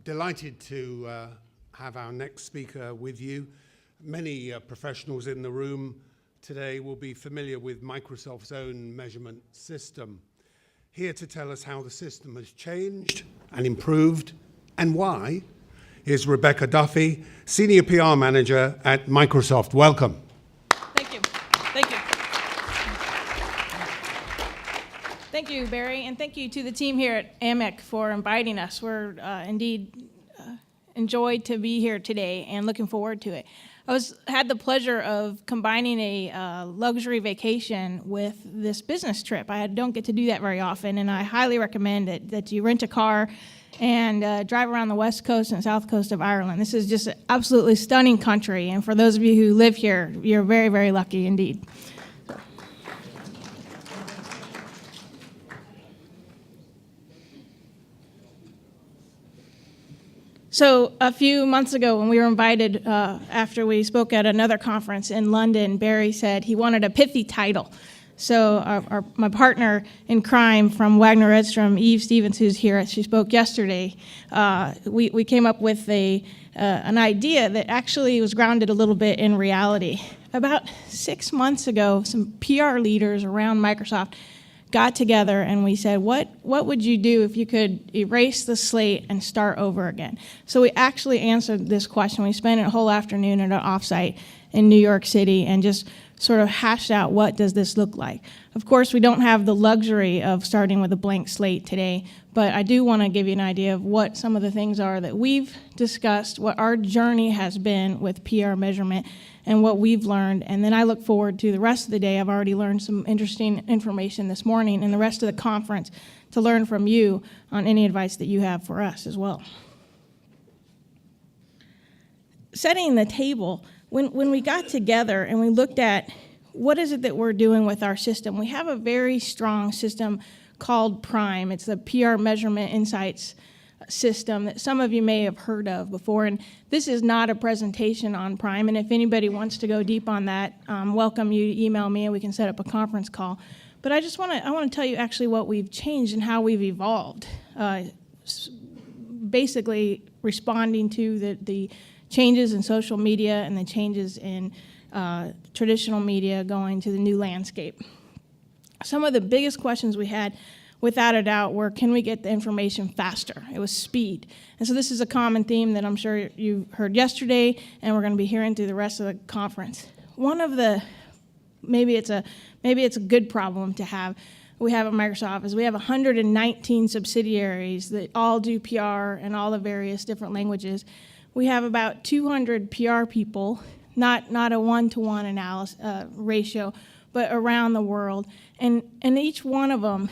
Delighted to have our next speaker with you. Many professionals in the room today will be familiar with Microsoft's own measurement system. Here to tell us how the system has changed and improved and why is Rebecca Duffy, Senior PR Manager at Microsoft. Welcome. Thank you. Thank you. Thank you, Barry, and thank you to the team here at AMEC for inviting us. We're indeed enjoyed to be here today and looking forward to it. Had the pleasure of combining a luxury vacation with this business trip. I don't get to do that very often, and I highly recommend that you rent a car and drive around the west coast and south coast of Ireland. This is just an absolutely stunning country, and for those of you who live here, you're very, very lucky indeed. So a few months ago when we were invited, after we spoke at another conference in London, Barry said he wanted a pithy title. So my partner in crime from Wagner Edstrom, Eve Stevens, who's here, she spoke yesterday, we came up with an idea that actually was grounded a little bit in reality. About 6 months ago, some PR leaders around Microsoft got together and we said, what would you do if you could erase the slate and start over again? So we actually answered this question. We spent a whole afternoon at an offsite in New York City and just sort of hashed out what does this look like. Of course, we don't have the luxury of starting with a blank slate today, but I do want to give you an idea of what some of the things are that we've discussed, what our journey has been with PR measurement, and what we've learned. And then I look forward to the rest of the day. I've already learned some interesting information this morning and the rest of the conference to learn from you on any advice that you have for us as well. Setting the table, when we got together and we looked at what is it that we're doing with our system, we have a very strong system called Prime. It's the PR Measurement Insights system that some of you may have heard of before, and this is not a presentation on Prime, and if anybody wants to go deep on that, welcome you to email me and we can set up a conference call. But I want to tell you actually what we've changed and how we've evolved, basically responding to the changes in social media and the changes in traditional media going to the new landscape. Some of the biggest questions we had, without a doubt, were can we get the information faster? It was speed. And so this is a common theme that I'm sure you heard yesterday and we're going to be hearing through the rest of the conference. One of the, maybe it's a good problem to have, we have at Microsoft is we have 119 subsidiaries that all do PR in all the various different languages. We have about 200 PR people, not a one-to-one analysis ratio, but around the world. And each one of them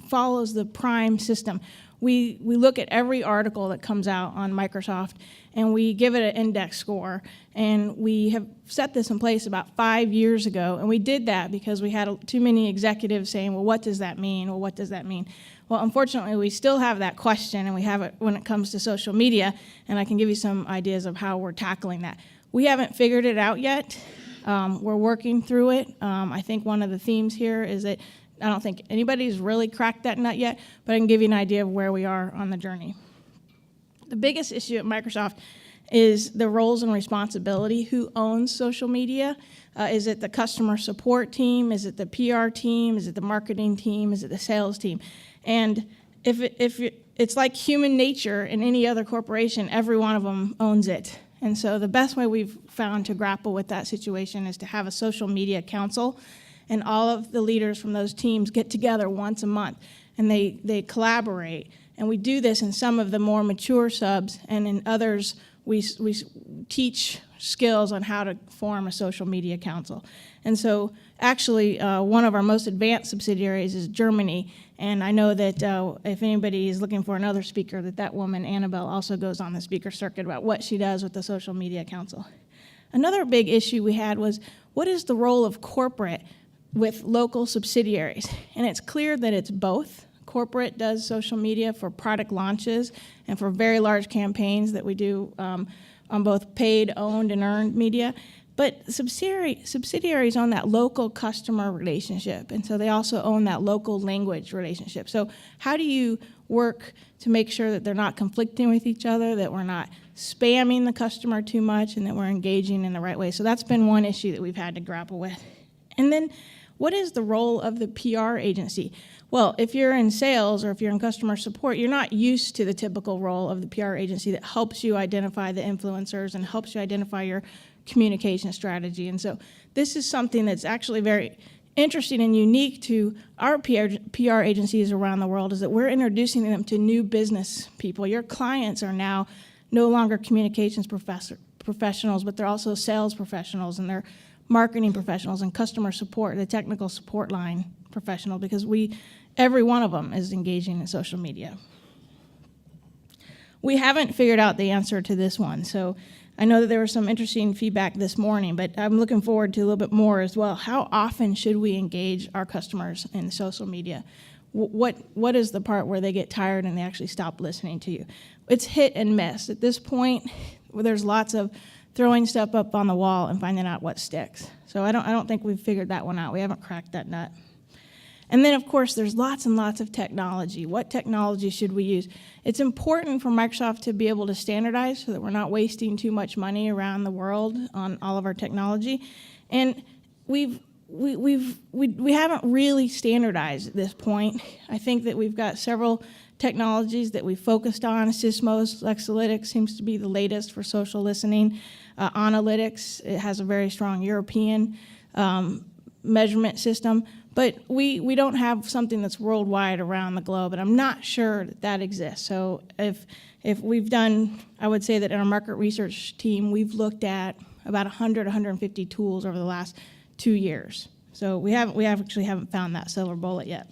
follows the Prime system. We look at every article that comes out on Microsoft and we give it an index score. And we have set this in place about 5 years ago. And we did that because we had too many executives saying, well, what does that mean? Well, what does that mean? Well, unfortunately, we still have that question, and we have it when it comes to social media, and I can give you some ideas of how we're tackling that. We haven't figured it out yet. We're working through it. I think one of the themes here is that I don't think anybody's really cracked that nut yet, but I can give you an idea of where we are on the journey. The biggest issue at Microsoft is the roles and responsibility. Who owns social media? Is it the customer support team? Is it the PR team? Is it the marketing team? Is it the sales team? And if it's like human nature in any other corporation, every one of them owns it. And so the best way we've found to grapple with that situation is to have a social media council, and all of the leaders from those teams get together once a month, and they collaborate. And we do this in some of the more mature subs, and in others we teach skills on how to form a social media council. And so actually one of our most advanced subsidiaries is Germany, and I know that if anybody is looking for another speaker, that woman, Annabelle, also goes on the speaker circuit about what she does with the social media council. Another big issue we had was what is the role of corporate with local subsidiaries? And it's clear that it's both. Corporate does social media for product launches and for very large campaigns that we do on both paid, owned, and earned media. But subsidiaries own that local customer relationship, and so they also own that local language relationship. So how do you work to make sure that they're not conflicting with each other, that we're not spamming the customer too much, and that we're engaging in the right way? So that's been one issue that we've had to grapple with. And then what is the role of the PR agency? Well, if you're in sales or if you're in customer support, you're not used to the typical role of the PR agency that helps you identify the influencers and helps you identify your communication strategy. And so this is something that's actually very interesting and unique to our PR agencies around the world, is that we're introducing them to new business people. Your clients are now no longer communications professionals, but they're also sales professionals, and they're marketing professionals and customer support, the technical support line professional, because every one of them is engaging in social media. We haven't figured out the answer to this one, so I know that there was some interesting feedback this morning, but I'm looking forward to a little bit more as well. How often should we engage our customers in social media? What is the part where they get tired and they actually stop listening to you? It's hit and miss. At this point, there's lots of throwing stuff up on the wall and finding out what sticks. So I don't think we've figured that one out. We haven't cracked that nut. And then, of course, there's lots and lots of technology. What technology should we use? It's important for Microsoft to be able to standardize so that we're not wasting too much money around the world on all of our technology. And we haven't really standardized at this point. I think that we've got several technologies that we focused on. Sysmos, Lexalytics seems to be the latest for social listening. Analytics, it has a very strong European measurement system. But we don't have something that's worldwide around the globe, and I'm not sure that exists. So if we've done, I would say that in our market research team, we've looked at about 150 tools over the last 2 years. So we actually haven't found that silver bullet yet.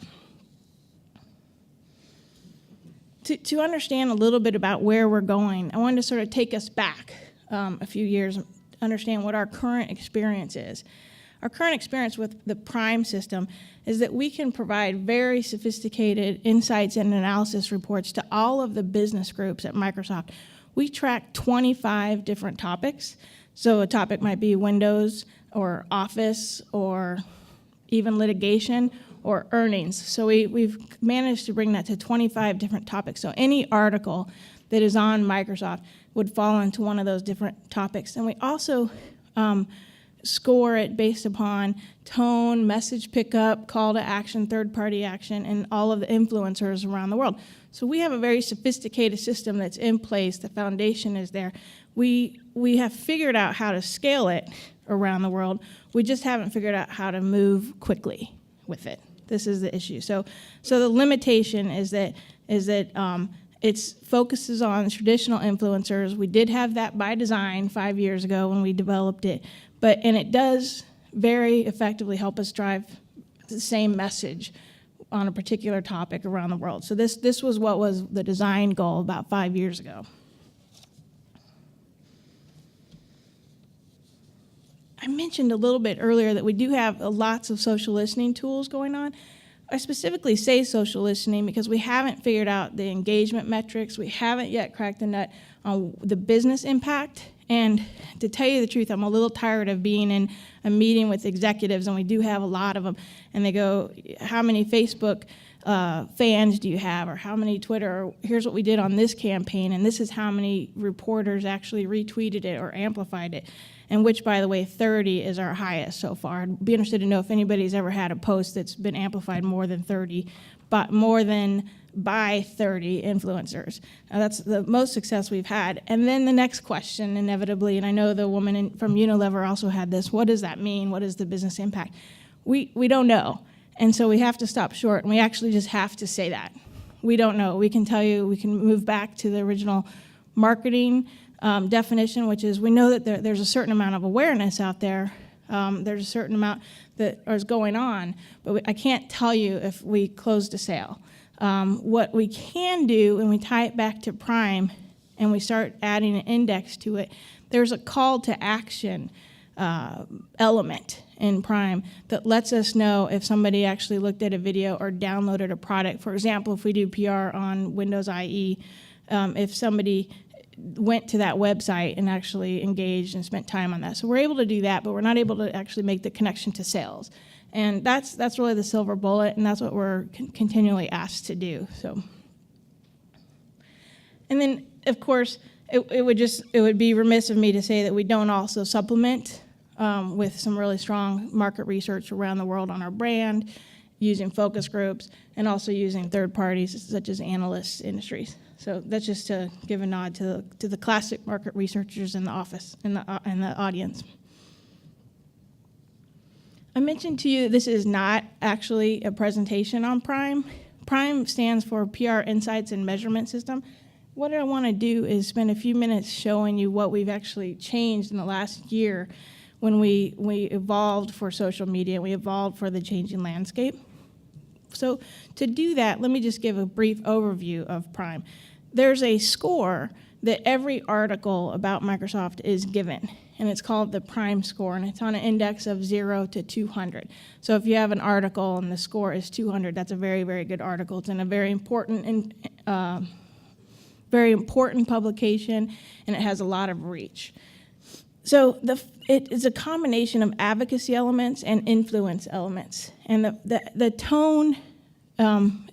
To understand a little bit about where we're going, I wanted to sort of take us back a few years and understand what our current experience is. Our current experience with the Prime system is that we can provide very sophisticated insights and analysis reports to all of the business groups at Microsoft. We track 25 different topics. So a topic might be Windows or Office or even litigation or earnings. So we've managed to bring that to 25 different topics. So any article that is on Microsoft would fall into one of those different topics. And we also score it based upon tone, message pickup, call to action, third-party action, and all of the influencers around the world. So we have a very sophisticated system that's in place. The foundation is there. We have figured out how to scale it around the world. We just haven't figured out how to move quickly with it. This is the issue. So the limitation is that it focuses on traditional influencers. We did have that by design 5 years ago when we developed it. And it does very effectively help us drive the same message on a particular topic around the world. So this was what was the design goal about 5 years ago. I mentioned a little bit earlier that we do have lots of social listening tools going on. I specifically say social listening because we haven't figured out the engagement metrics. We haven't yet cracked the nut on the business impact. And to tell you the truth, I'm a little tired of being in a meeting with executives, and we do have a lot of them, and they go, how many Facebook fans do you have, or how many Twitter, or here's what we did on this campaign, and this is how many reporters actually retweeted it or amplified it, and which, by the way, 30 is our highest so far. I'd be interested to know if anybody's ever had a post that's been amplified more than 30, but more than by 30 influencers. Now, that's the most success we've had. And then the next question, inevitably, and I know the woman from Unilever also had this, what does that mean? What is the business impact? We don't know. And so we have to stop short, and we actually just have to say that. We don't know. We can tell you, we can move back to the original marketing definition, which is we know that there's a certain amount of awareness out there. There's a certain amount that is going on, but I can't tell you if we closed a sale. What we can do, when we tie it back to Prime and we start adding an index to it, there's a call to action element in Prime that lets us know if somebody actually looked at a video or downloaded a product. For example, if we do PR on Windows IE, if somebody went to that website and actually engaged and spent time on that. So we're able to do that, but we're not able to actually make the connection to sales. And that's really the silver bullet, and that's what we're continually asked to do. So, and then, of course, it would be remiss of me to say that we don't also supplement with some really strong market research around the world on our brand, using focus groups, and also using third parties such as analysts, industries. So that's just to give a nod to the classic market researchers in the office, in the audience. I mentioned to you that this is not actually a presentation on Prime. Prime stands for PR Insights and Measurement System. What I want to do is spend a few minutes showing you what we've actually changed in the last year when we evolved for social media, we evolved for the changing landscape. So to do that, let me just give a brief overview of Prime. There's a score that every article about Microsoft is given, and it's called the Prime score, and it's on an index of 0 to 200. So if you have an article and the score is 200, that's a very, very good article. It's in a very important publication, and it has a lot of reach. So it is a combination of advocacy elements and influence elements. And the tone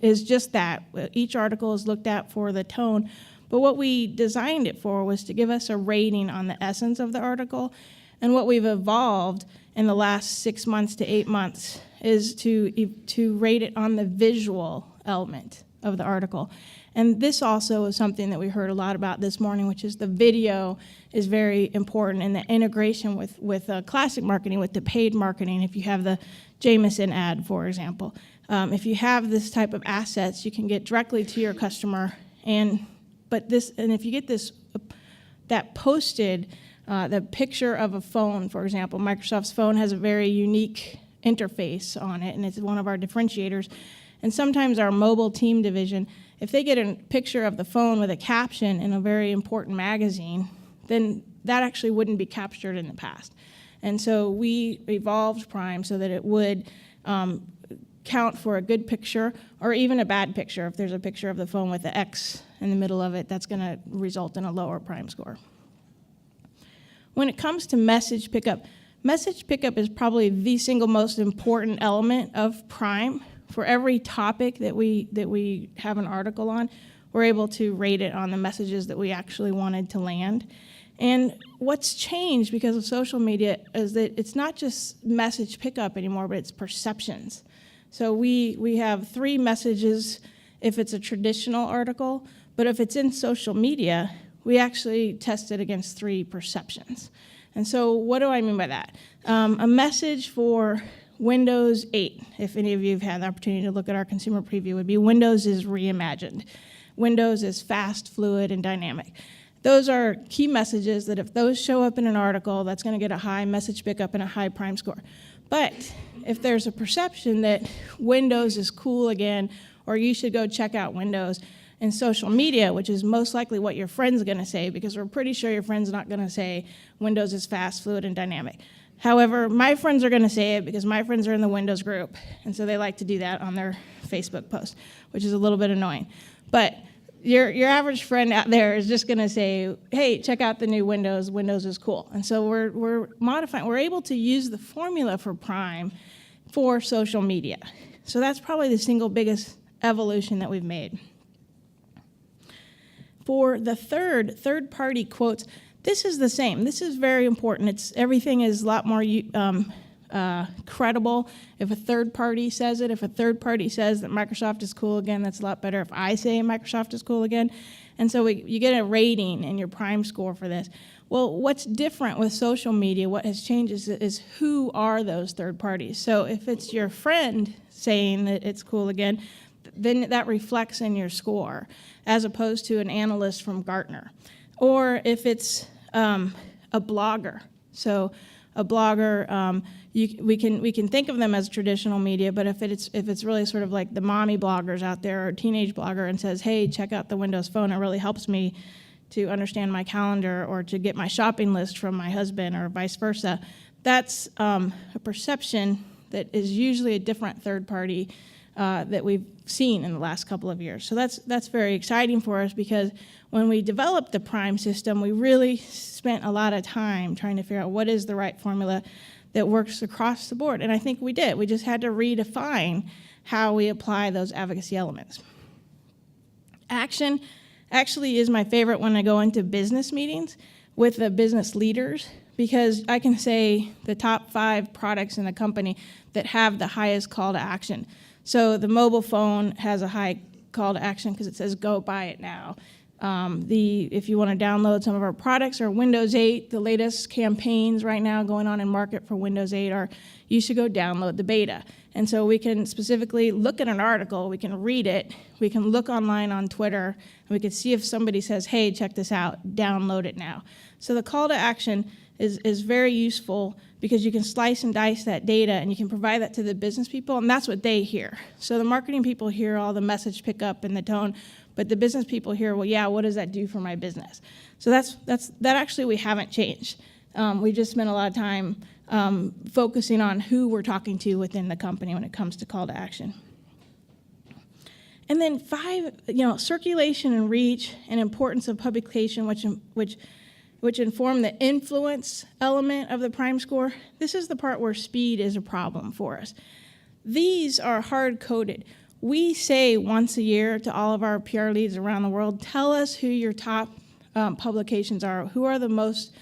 is just that. Each article is looked at for the tone. But what we designed it for was to give us a rating on the essence of the article. And what we've evolved in the last 6 months to 8 months is to rate it on the visual element of the article. And this also is something that we heard a lot about this morning, which is the video is very important, and the integration with classic marketing, with the paid marketing. If you have the Jameson ad, for example, if you have this type of assets, you can get directly to your customer. And if you get that posted, the picture of a phone, for example, Microsoft's phone has a very unique interface on it, and it's one of our differentiators. And sometimes our mobile team division, if they get a picture of the phone with a caption in a very important magazine, then that actually wouldn't be captured in the past. And so we evolved Prime so that it would count for a good picture or even a bad picture. If there's a picture of the phone with the X in the middle of it, that's going to result in a lower Prime score. When it comes to message pickup is probably the single most important element of Prime. For every topic that we have an article on, we're able to rate it on the messages that we actually wanted to land. And what's changed because of social media is that it's not just message pickup anymore, but it's perceptions. So we have 3 messages if it's a traditional article, but if it's in social media, we actually test it against 3 perceptions. And so what do I mean by that? A message for Windows 8, if any of you have had the opportunity to look at our consumer preview, would be Windows is reimagined. Windows is fast, fluid, and dynamic. Those are key messages that if those show up in an article, that's going to get a high message pickup and a high Prime score. But if there's a perception that Windows is cool again, or you should go check out Windows in social media, which is most likely what your friend's going to say, because we're pretty sure your friend's not going to say Windows is fast, fluid, and dynamic. However, my friends are going to say it because my friends are in the Windows group, and so they like to do that on their Facebook post, which is a little bit annoying. But your average friend out there is just going to say, hey, check out the new Windows. Windows is cool. And so we're modifying. We're able to use the formula for Prime for social media. So that's probably the single biggest evolution that we've made. For the third-party quotes, this is the same. This is very important. Everything is a lot more credible if a third party says it. If a third party says that Microsoft is cool again, that's a lot better if I say Microsoft is cool again. And so you get a rating in your Prime score for this. Well, what's different with social media, what has changed is who are those third parties. So if it's your friend saying that it's cool again, then that reflects in your score, as opposed to an analyst from Gartner. Or if it's a blogger. So a blogger, we can think of them as traditional media, but if it's really sort of like the mommy bloggers out there or a teenage blogger and says, hey, check out the Windows Phone, it really helps me to understand my calendar or to get my shopping list from my husband or vice versa, that's a perception that is usually a different third-party that we've seen in the last couple of years. So that's very exciting for us, because when we developed the Prime system, we really spent a lot of time trying to figure out what is the right formula that works across the board. And I think we did. We just had to redefine how we apply those advocacy elements. Action actually is my favorite when I go into business meetings with the business leaders, because I can say the top 5 products in the company that have the highest call to action. So the mobile phone has a high call to action because it says, go buy it now. If you want to download some of our products, or Windows 8, the latest campaigns right now going on in market for Windows 8 are, you should go download the beta. And so we can specifically look at an article, we can read it, we can look online on Twitter, and we can see if somebody says, hey, check this out, download it now. So the call to action is very useful, because you can slice and dice that data and you can provide that to the business people, and that's what they hear. So the marketing people hear all the message pickup and the tone, but the business people hear, well, yeah, what does that do for my business? So that actually we haven't changed. We just spent a lot of time focusing on who we're talking to within the company when it comes to call to action. And then 5, circulation and reach and importance of publication, which inform the influence element of the Prime score. This is the part where speed is a problem for us. These are hard-coded. We say once a year to all of our PR leads around the world, tell us who your top publications are, who are the most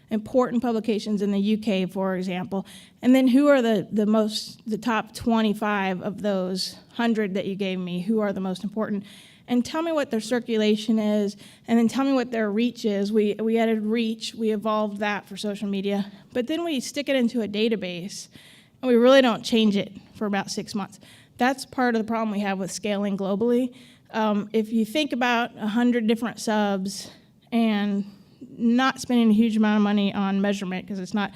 important publications in the UK, for example, and then who are the top 25 of those 100 that you gave me, who are the most important, and tell me what their circulation is, and then tell me what their reach is. We added reach, we evolved that for social media, but then we stick it into a database, and we really don't change it for about 6 months. That's part of the problem we have with scaling globally. If you think about 100 different subs and not spending a huge amount of money on measurement, because it's not,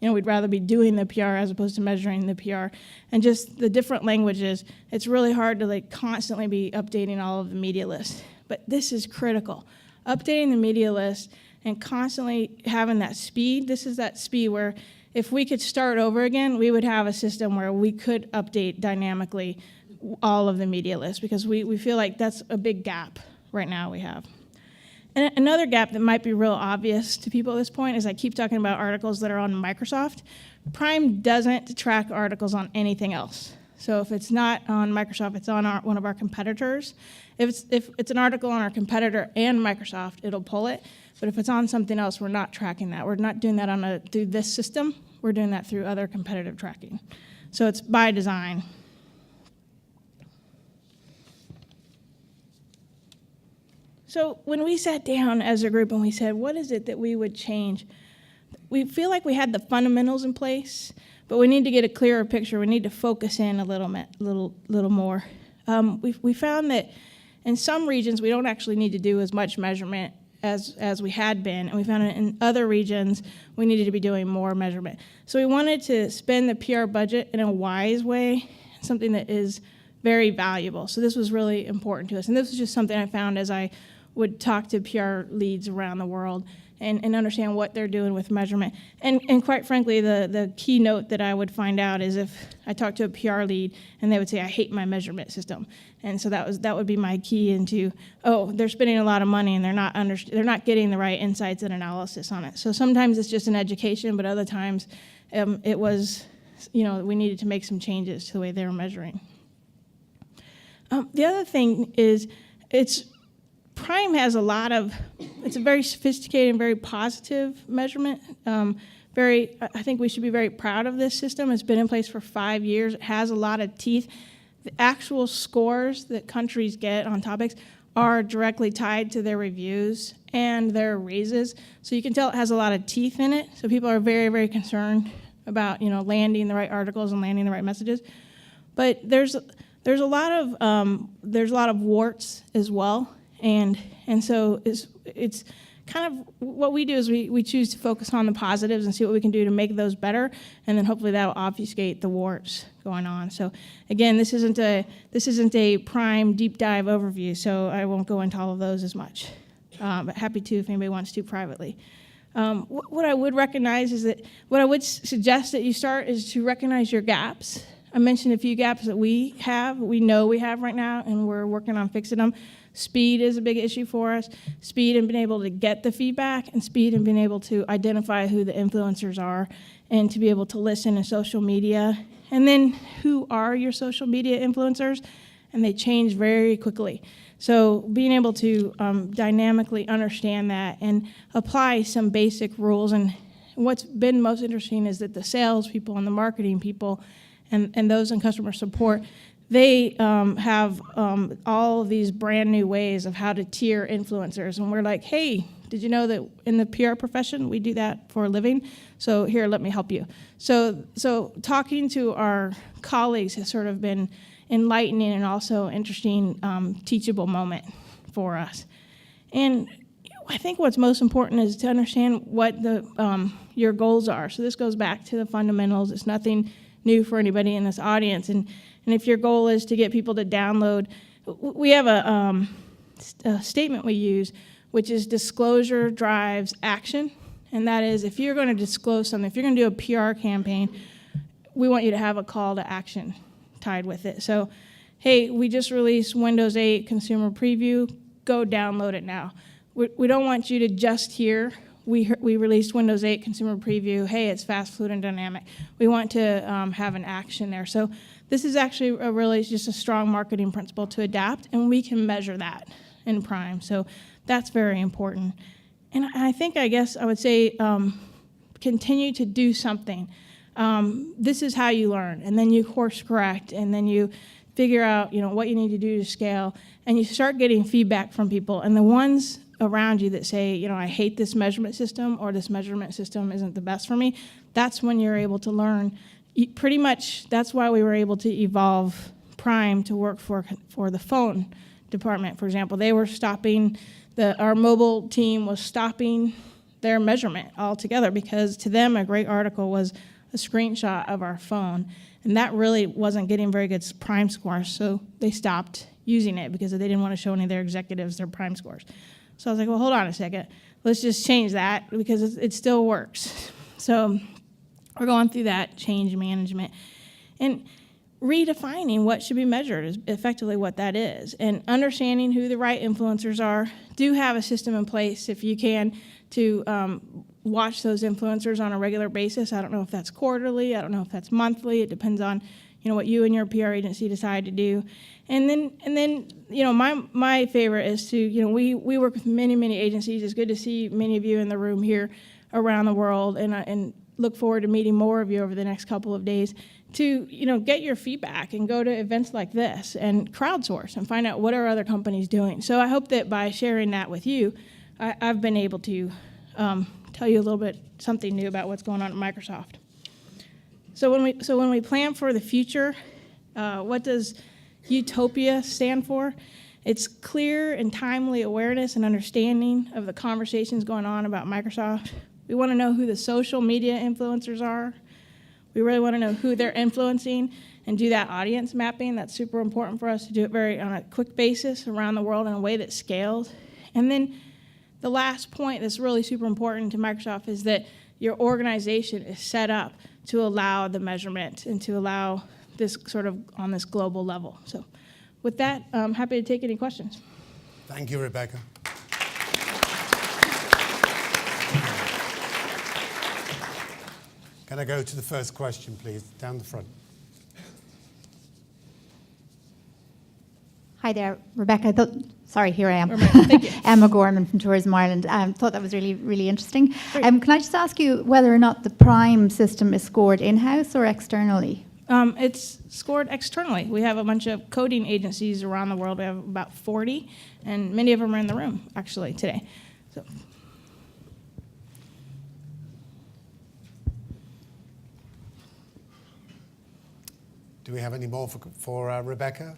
we'd rather be doing the PR as opposed to measuring the PR, and just the different languages, it's really hard to constantly be updating all of the media lists. But this is critical. Updating the media list and constantly having that speed, this is that speed where if we could start over again, we would have a system where we could update dynamically all of the media lists, because we feel like that's a big gap right now we have. And another gap that might be real obvious to people at this point is I keep talking about articles that are on Microsoft. Prime doesn't track articles on anything else. So if it's not on Microsoft, it's on one of our competitors. If it's an article on our competitor and Microsoft, it'll pull it. But if it's on something else, we're not tracking that. We're not doing that through this system. We're doing that through other competitive tracking. So it's by design. So when we sat down as a group and we said, what is it that we would change? We feel like we had the fundamentals in place, but we need to get a clearer picture. We need to focus in a little more. We found that in some regions, we don't actually need to do as much measurement as we had been, and we found that in other regions, we needed to be doing more measurement. So we wanted to spend the PR budget in a wise way, something that is very valuable. So this was really important to us, and this was just something I found as I would talk to PR leads around the world and understand what they're doing with measurement. And quite frankly, the key note that I would find out is if I talked to a PR lead and they would say, I hate my measurement system. And so that would be my key into, they're spending a lot of money and they're not getting the right insights and analysis on it. So sometimes it's just an education, but other times it was, we needed to make some changes to the way they were measuring. The other thing is Prime has it's a very sophisticated and very positive measurement. I think we should be very proud of this system. It's been in place for 5 years. It has a lot of teeth. The actual scores that countries get on topics are directly tied to their reviews and their raises. So you can tell it has a lot of teeth in it. So people are very, very concerned about, landing the right articles and landing the right messages. But there's a lot of warts as well. And so it's kind of what we do is we choose to focus on the positives and see what we can do to make those better, and then hopefully that'll obfuscate the warts going on. So again, this isn't a Prime deep dive overview, so I won't go into all of those as much, but happy to if anybody wants to privately. What I would recognize is that what I would suggest that you start is to recognize your gaps. I mentioned a few gaps that we know we have right now, and we're working on fixing them. Speed is a big issue for us. Speed and being able to get the feedback, and speed and being able to identify who the influencers are, and to be able to listen to social media. And then who are your social media influencers? And they change very quickly. So being able to dynamically understand that and apply some basic rules. And what's been most interesting is that the sales people and the marketing people and those in customer support, they have all of these brand new ways of how to tier influencers. And we're like, hey, did you know that in the PR profession, we do that for a living? So here, let me help you. So talking to our colleagues has sort of been enlightening and also interesting teachable moment for us. And I think what's most important is to understand what your goals are. So this goes back to the fundamentals. It's nothing new for anybody in this audience. And if your goal is to get people to download, we have a statement we use, which is disclosure drives action. And that is, if you're going to disclose something, if you're going to do a PR campaign, we want you to have a call to action tied with it. So, hey, we just released Windows 8 Consumer Preview. Go download it now. We don't want you to just hear, we released Windows 8 Consumer Preview. Hey, it's fast, fluid, and dynamic. We want to have an action there. So this is actually really just a strong marketing principle to adapt, and we can measure that in Prime. So that's very important. And I guess I would say continue to do something. This is how you learn, and then you course correct, and then you figure out what you need to do to scale, and you start getting feedback from people. And the ones around you that say, I hate this measurement system, or this measurement system isn't the best for me, that's when you're able to learn. Pretty much that's why we were able to evolve Prime to work for the phone department. For example, they were stopping, our mobile team was stopping their measurement altogether, because to them a great article was a screenshot of our phone, and that really wasn't getting very good Prime scores, so they stopped using it because they didn't want to show any of their executives their Prime scores. So I was like, well, hold on a second. Let's just change that, because it still works. So we're going through that change management and redefining what should be measured is effectively what that is, and understanding who the right influencers are. Do have a system in place, if you can, to watch those influencers on a regular basis. I don't know if that's quarterly. I don't know if that's monthly. It depends on what you and your PR agency decide to do. And then my favorite is to we work with many agencies. It's good to see many of you in the room here around the world, and look forward to meeting more of you over the next couple of days to get your feedback and go to events like this and crowdsource and find out what are other companies doing. So I hope that by sharing that with you, I've been able to tell you a little bit something new about what's going on at Microsoft. So when we plan for the future, what does Utopia stand for? It's clear and timely awareness and understanding of the conversations going on about Microsoft. We want to know who the social media influencers are. We really want to know who they're influencing and do that audience mapping. That's super important for us to do it on a quick basis around the world in a way that scales. And then the last point that's really super important to Microsoft is that your organization is set up to allow the measurement and to allow this sort of on this global level. So with that, I'm happy to take any questions. Thank you, Rebecca. Can I go to the first question, please, down the front? Hi there, Rebecca. Here I am. Thank you. Emma Gorman from Tourism Ireland. Thought that was really, really interesting. Can I just ask you whether or not the Prime system is scored in-house or externally? It's scored externally. We have a bunch of coding agencies around the world. We have about 40, and many of them are in the room, actually, today. So. Do we have any more for Rebecca?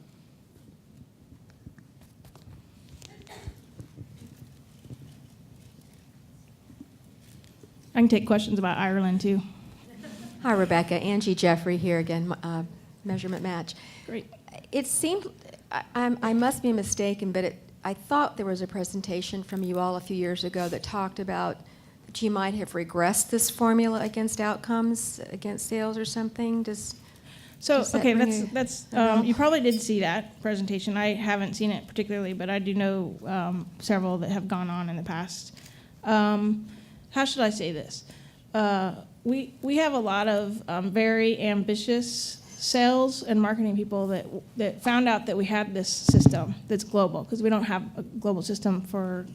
I can take questions about Ireland, too. Hi, Rebecca. Angie Jeffrey here again, Measurement Match. Great. It seemed, I must be mistaken, but I thought there was a presentation from you all a few years ago that talked about that you might have regressed this formula against outcomes, against sales or something. So, Does that okay, ring that's, a bell? you probably did see that presentation. I haven't seen it particularly, but I do know several that have gone on in the past. How should I say this? We have a lot of very ambitious sales and marketing people that found out that we had this system that's global, because we don't have a global system for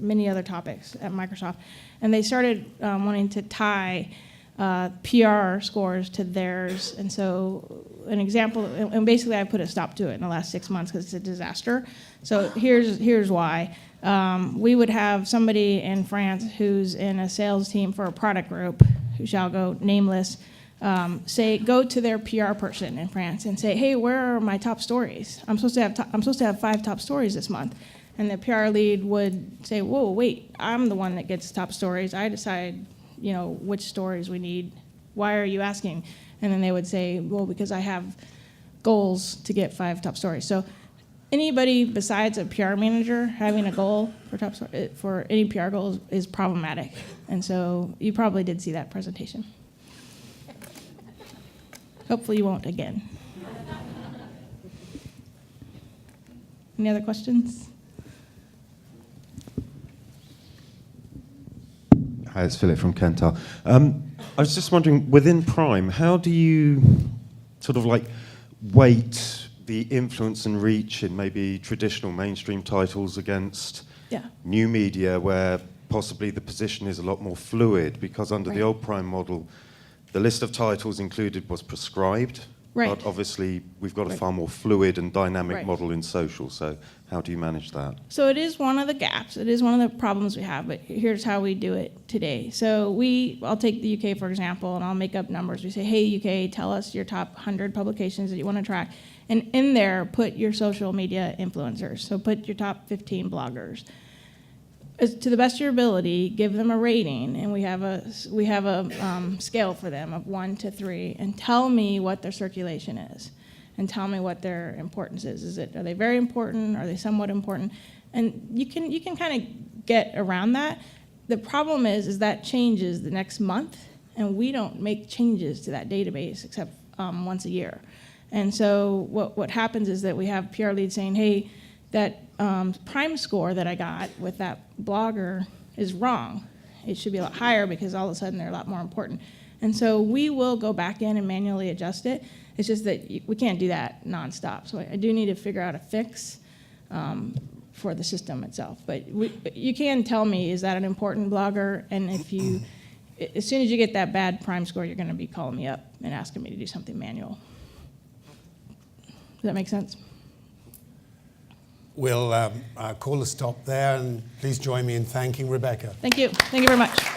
many other topics at Microsoft. And they started wanting to tie PR scores to theirs. And so an example, and basically I put a stop to it in the last 6 months because it's a disaster. So here's why. We would have somebody in France who's in a sales team for a product group, who shall go nameless, go to their PR person in France and say, hey, where are my top stories? I'm supposed to have 5 top stories this month. And the PR lead would say, whoa, wait, I'm the one that gets top stories. I decide, which stories we need. Why are you asking? And then they would say, well, because I have goals to get 5 top stories. So anybody besides a PR manager having a goal for any PR goals is problematic. And so you probably did see that presentation. Hopefully you won't again. Any other questions? Hi, it's Philip from Kentar. I was just wondering, within Prime, how do you sort of weight the influence and reach in maybe traditional mainstream titles against new media where possibly the position is a lot more fluid? Because under the old Prime model, the list of titles included was prescribed. Right. But obviously, we've got a far more fluid and dynamic Right. model in social. So how do you manage that? So it is one of the gaps. It is one of the problems we have, but here's how we do it today. So I'll take the UK, for example, and I'll make up numbers. We say, hey, UK, tell us your top 100 publications that you want to track. And in there, put your social media influencers. So put your top 15 bloggers. To the best of your ability, give them a rating, and we have a scale for them of 1 to 3, and tell me what their circulation is, and tell me what their importance is. Are they very important? Are they somewhat important? And you can kind of get around that. The problem is that changes the next month, and we don't make changes to that database except once a year. And so what happens is that we have PR leads saying, hey, that Prime score that I got with that blogger is wrong. It should be a lot higher because all of a sudden they're a lot more important. And so we will go back in and manually adjust it. It's just that we can't do that nonstop. So I do need to figure out a fix for the system itself. But you can tell me, is that an important blogger? And as soon as you get that bad Prime score, you're going to be calling me up and asking me to do something manual. Does that make sense? We'll call a stop there, and please join me in thanking Rebecca. Thank you. Thank you very much.